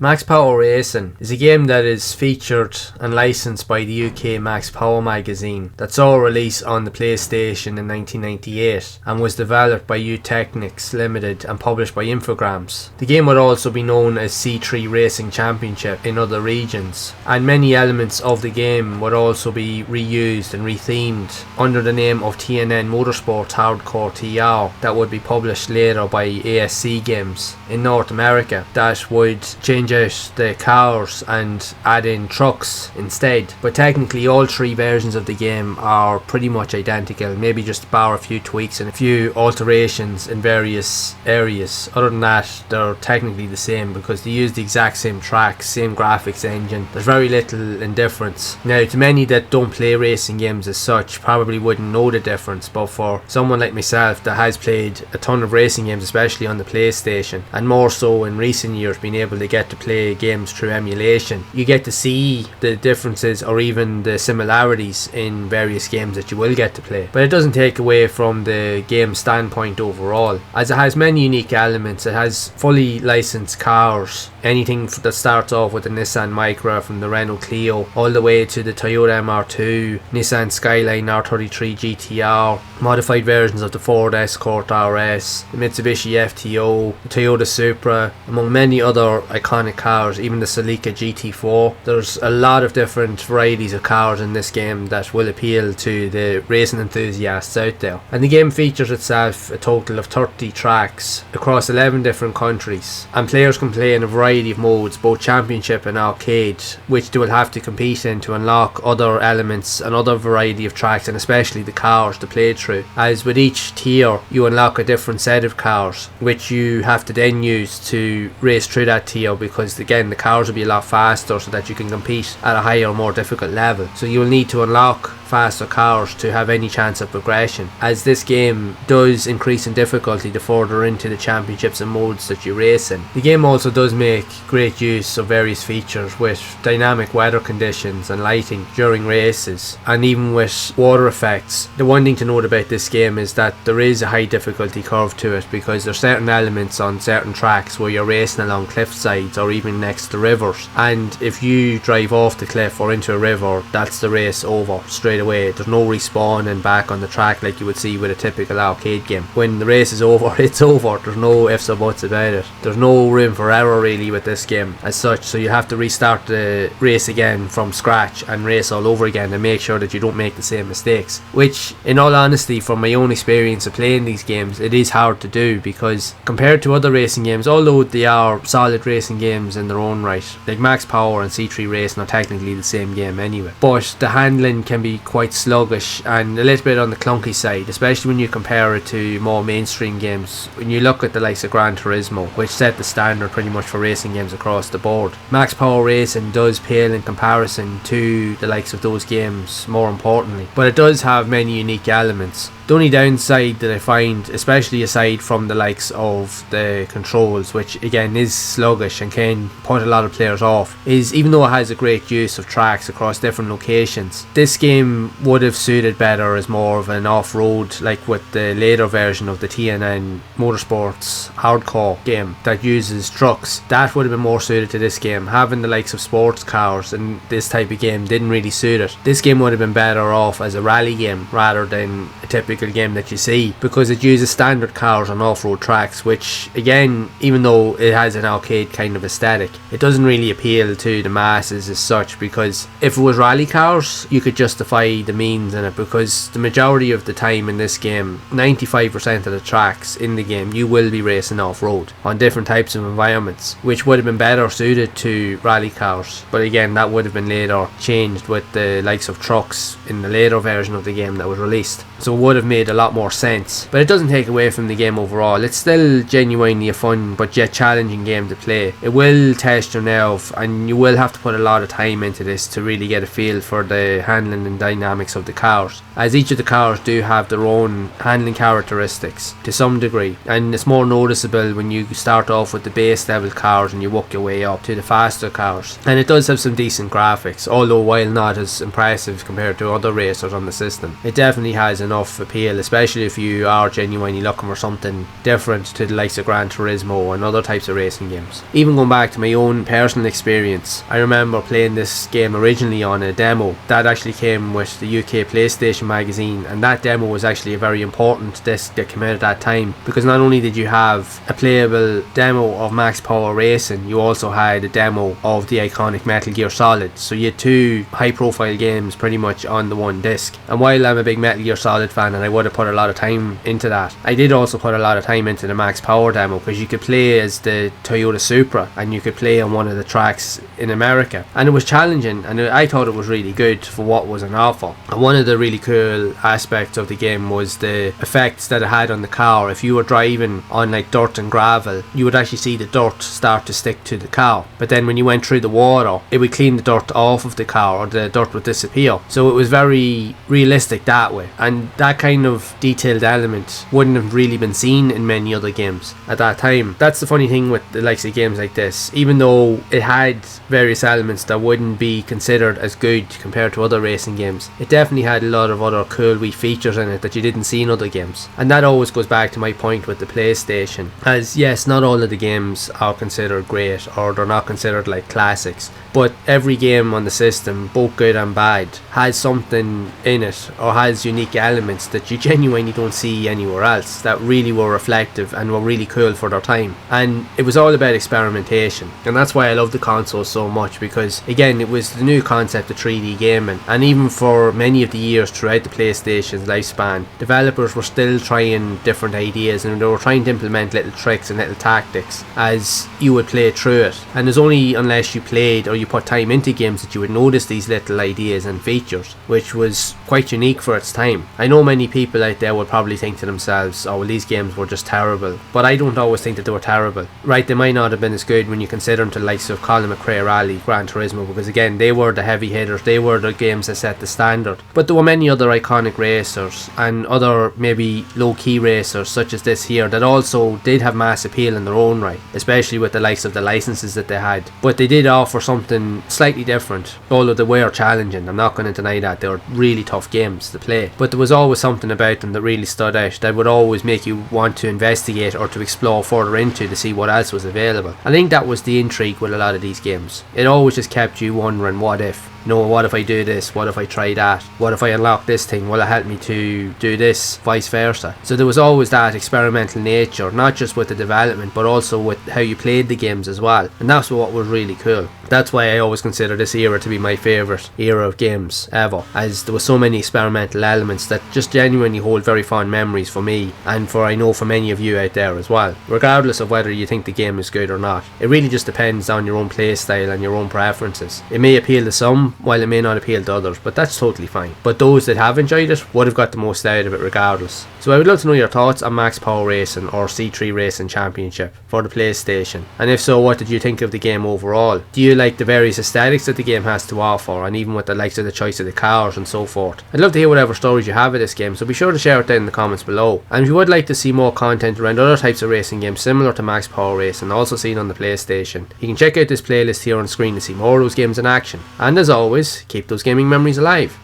Max Power Racing is a game that is featured and licensed by the UK Max Power magazine that saw a release on the PlayStation in 1998 and was developed by U Technics Limited and published by Infogrames. The game would also be known as C3 Racing Championship in other regions, and many elements of the game would also be reused and rethemed under the name of TNN Motorsports Hardcore TR that would be published later by ASC Games in North America that would change out the cars and add in trucks instead. But technically all three versions of the game are pretty much identical, maybe just bar a few tweaks and a few alterations in various areas. Other than that, they're technically the same because they use the exact same tracks, same graphics engine. There's very little in difference. Now, to many that don't play racing games as such probably wouldn't know the difference, but for someone like myself that has played a ton of racing games, especially on the PlayStation, and more so in recent years being able to get to play games through emulation, you get to see the differences or even the similarities in various games that you will get to play. But it doesn't take away from the game standpoint overall, as it has many unique elements. It has fully licensed cars, anything that starts off with the Nissan Micra from the Renault Clio all the way to the Toyota MR2, Nissan Skyline R33 GTR, modified versions of the Ford Escort RS, the Mitsubishi FTO, the Toyota Supra, among many other iconic cars, even the Celica GT4. There's a lot of different varieties of cars in this game that will appeal to the racing enthusiasts out there. And the game features itself a total of 30 tracks across 11 different countries, and players can play in a variety of modes, both championship and arcade, which they will have to compete in to unlock other elements and other variety of tracks, and especially the cars to play through. As with each tier you unlock a different set of cars which you have to then use to race through that tier, because again the cars will be a lot faster so that you can compete at a higher, more difficult level. So you will need to unlock faster cars to have any chance of progression, as this game does increase in difficulty the further into the championships and modes that you race in. The game also does make great use of various features with dynamic weather conditions and lighting during races, and even with water effects. The one thing to note about this game is that there is a high difficulty curve to it, because there are certain elements on certain tracks where you're racing along cliff sides or even next to rivers, and if you drive off the cliff or into a river, that's the race over straight away. There's no respawning back on the track like you would see with a typical arcade game. When the race is over, it's over. There's no ifs or buts about it. There's no room for error really with this game as such, so you have to restart the race again from scratch and race all over again and make sure that you don't make the same mistakes, which in all honesty, from my own experience of playing these games, it is hard to do, because compared to other racing games, although they are solid racing games in their own right, like Max Power and C3 Racing are technically the same game anyway, but the handling can be quite sluggish and a little bit on the clunky side, especially when you compare it to more mainstream games. When you look at the likes of Gran Turismo, which set the standard pretty much for racing games across the board, Max Power Racing does pale in comparison to the likes of those games, more importantly, but it does have many unique elements. The only downside that I find, especially aside from the likes of the controls, which again is sluggish and can put a lot of players off, is even though it has a great use of tracks across different locations, this game would have suited better as more of an off-road, like with the later version of the TNN Motorsports Hardcore game that uses trucks. That would have been more suited to this game. Having the likes of sports cars in this type of game didn't really suit it. This game would have been better off as a rally game rather than a typical game that you see, because it uses standard cars on off-road tracks, which again, even though it has an arcade kind of aesthetic, it doesn't really appeal to the masses as such, because if it was rally cars you could justify the means in it, because the majority of the time in this game, 95% of the tracks in the game, you will be racing off-road on different types of environments, which would have been better suited to rally cars. But again, that would have been later changed with the likes of trucks in the later version of the game that was released, so it would have made a lot more sense. But it doesn't take away from the game overall. It's still genuinely a fun but yet challenging game to play. It will test your nerve, and you will have to put a lot of time into this to really get a feel for the handling and dynamics of the cars, as each of the cars do have their own handling characteristics to some degree, and it's more noticeable when you start off with the base level cars and you work your way up to the faster cars. And it does have some decent graphics, although while not as impressive compared to other racers on the system, it definitely has enough appeal, especially if you are genuinely looking for something different to the likes of Gran Turismo and other types of racing games. Even going going back to my own personal experience, I remember playing this game originally on a demo that actually came with the UK PlayStation magazine, and that demo was actually a very important disc that came out at that time, because not only did you have a playable demo of Max Power Racing, you also had a demo of the iconic Metal Gear Solid. So you had two high profile games pretty much on the one disc. And while I'm a big Metal Gear Solid fan and I would have put a lot of time into that, I did also put a lot of time into the Max Power demo, because you could play as the Toyota Supra and you could play on one of the tracks in America, and it was challenging, and I thought it was really good for what was on offer. And one of the really cool aspects of the game was the effects that it had on the car. If you were driving on like dirt and gravel, you would actually see the dirt start to stick to the car, but then when you went through the water, it would clean the dirt off of the car, or the dirt would disappear. So it was very realistic that way, and that kind of detailed element wouldn't have really been seen in many other games at that time. That's the funny thing with the likes of games like this. Even though it had various elements that wouldn't be considered as good compared to other racing games, it definitely had a lot of other cool wee features in it that you didn't see in other games. And that always goes back to my point with the PlayStation, as yes, not all of the games are considered great, or they're not considered like classics, but every game on the system, both good and bad, has something in it or has unique elements that you genuinely don't see anywhere else, that really were reflective and were really cool for their time. And it was all about experimentation, and that's why I love the console so much, because again, it was the new concept of 3D gaming, and even for many of the years throughout the PlayStation's lifespan, developers were still trying different ideas, and they were trying to implement little tricks and little tactics as you would play through it. And it's only unless you played or you put time into games that you would notice these little ideas and features, which was quite unique for its time. I know many people out there would probably think to themselves, oh well, these games were just terrible, but I don't always think that they were terrible. Right, they might not have been as good when you consider them to the likes of Colin McRae Rally, Gran Turismo, because again, they were the heavy hitters, they were the games that set the standard. But there were many other iconic racers and other maybe low-key racers such as this here that also did have mass appeal in their own right, especially with the likes of the licenses that they had. But they did offer something slightly different, although they were challenging. I'm not going to deny that. They were really tough games to play, but there was always something about them that really stood out, that would always make you want to investigate or to explore further into to see what else was available. I think that was the intrigue with a lot of these games. It always just kept you wondering, what if? No, what if I do this? What if I try that? What if I unlock this thing? Will it help me to do this? Vice versa. So there was always that experimental nature, not just with the development, but also with how you played the games as well. And that's what was really cool. That's why I always consider this era to be my favourite era of games ever, as there were so many experimental elements that just genuinely hold very fond memories for me, and for I know for many of you out there as well. Regardless of whether you think the game is good or not, it really just depends on your own play style and your own preferences. It may appeal to some, while it may not appeal to others, but that's totally fine. But those that have enjoyed it would have got the most out of it regardless. So I would love to know your thoughts on Max Power Racing or C3 Racing Championship for the PlayStation, and if so, what did you think of the game overall? Do you like the various aesthetics that the game has to offer, and even with the likes of the choice of the cars and so forth? I'd love to hear whatever stories you have of this game, so be sure to share it down in the comments below. And if you would like to see more content around other types of racing games similar to Max Power Racing, also seen on the PlayStation, you can check out this playlist here on screen to see more of those games in action. And as always, keep those gaming memories alive.